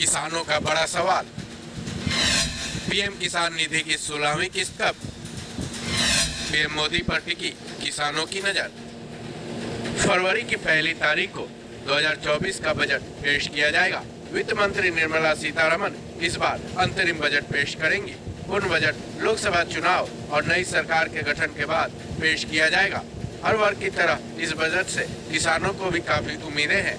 किसानों का बड़ा सवाल, पीएम किसान निधि की 16वीं किस्त कब? पीएम मोदी पर टिकी किसानों की नजर। फरवरी की पहली तारीख को 2024 का बजट पेश किया जाएगा। वित्त मंत्री निर्मला सीतारमण इस बार अंतरिम बजट पेश करेंगी। पूर्ण बजट लोकसभा चुनाव और नई सरकार के गठन के बाद पेश किया जाएगा। हर वर्ग की तरह इस बजट से किसानों को भी काफी उम्मीदें हैं,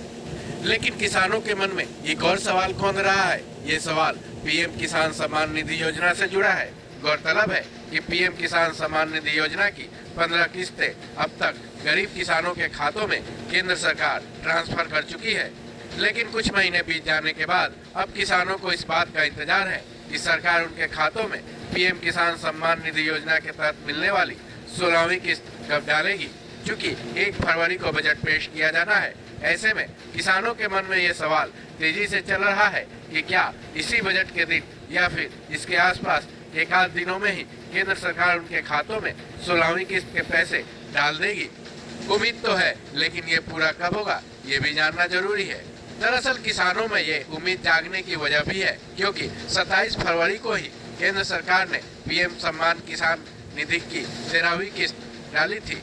लेकिन किसानों के मन में एक और सवाल कौन रहा है। ये सवाल पीएम किसान सम्मान निधि योजना से जुड़ा है। गौरतलब है कि पीएम किसान सम्मान निधि योजना की 15 किस्तें अब तक गरीब किसानों के खातों में केंद्र सरकार ट्रांसफर कर चुकी है, लेकिन कुछ महीने बीत जाने के बाद अब किसानों को इस बात का इंतजार है कि सरकार उनके खातों में पीएम किसान सम्मान निधि योजना के तहत मिलने वाली 16वीं किस्त कब डालेगी। चूँकि 1 फरवरी को बजट पेश किया जाना है, ऐसे में किसानों के मन में ये सवाल तेजी से चल रहा है कि क्या इसी बजट के दिन या फिर इसके आसपास एक आध दिनों में ही केंद्र सरकार उनके खातों में 16वीं किस्त के पैसे डाल देगी। उम्मीद तो है, लेकिन ये पूरा कब होगा ये भी जानना जरूरी है। दरअसल किसानों में ये उम्मीद जागने की वजह भी है, क्योंकि 27 फरवरी को ही केंद्र सरकार ने पीएम सम्मान किसान निधि की 13वीं किस्त डाली थी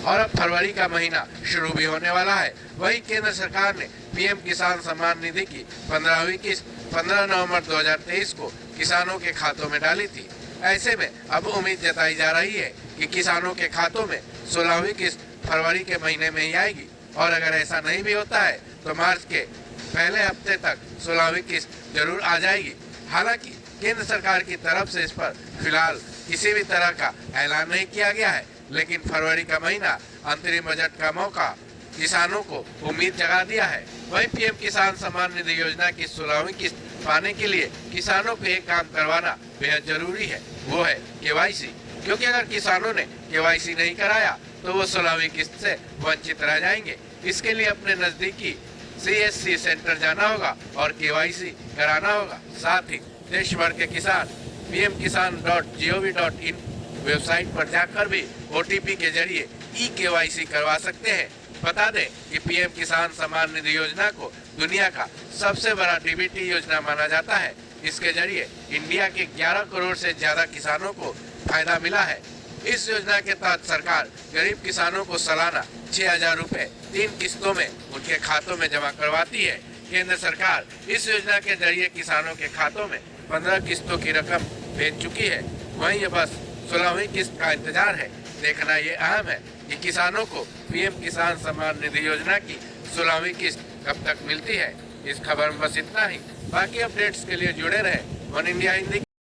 और अब फरवरी का महीना शुरू भी होने वाला है। वहीं केंद्र सरकार ने पीएम किसान सम्मान निधि की 15वीं किस्त 15 नवंबर 2023 को किसानों के खातों में डाली थी। ऐसे में अब उम्मीद जताई जा रही है कि किसानों के खातों में 16वीं किस्त फरवरी के महीने में ही आएगी, और अगर ऐसा नहीं भी होता है तो मार्च के पहले हफ्ते तक 16वीं किस्त जरूर आ जाएगी। हालांकि केंद्र सरकार की तरफ से इस पर फिलहाल किसी भी तरह का ऐलान नहीं किया गया है, लेकिन फरवरी का महीना अंतरिम बजट का मौका किसानों को उम्मीद जगा दिया है। वहीं पीएम किसान सम्मान निधि योजना की 16वीं किस्त पाने के लिए किसानों को एक काम करवाना बेहद जरूरी है, वो है केवाईसी। क्योंकि अगर किसानों ने केवाईसी नहीं कराया तो वो 16वीं किस्त से वंचित रह जाएंगे। इसके लिए अपने नजदीकी CSC सेंटर जाना होगा और केवाईसी कराना होगा। साथ ही देश भर के किसान pmkisan.gov.in वेबसाइट पर जाकर भी OTP के जरिए KYC करवा सकते हैं। बता दें कि पीएम किसान सम्मान निधि योजना को दुनिया का सबसे बड़ा DBT योजना माना जाता है। इसके जरिए इंडिया के 11 करोड़ से ज्यादा किसानों को फायदा मिला है। इस योजना के तहत सरकार गरीब किसानों को सालाना 6,000 रुपए 3 किस्तों में उनके खातों में जमा करवाती है। केंद्र सरकार इस योजना के जरिए किसानों के खातों में 15 किस्तों की रकम भेज चुकी है। वहीं ये बस 16वीं किस्त का इंतजार है। देखना ये अहम है कि किसानों को पीएम किसान सम्मान निधि योजना की 16वीं किस्त कब तक मिलती है। इस खबर में बस इतना ही। बाकी अपडेट्स के लिए जुड़े रहे वन इंडिया हिंदी।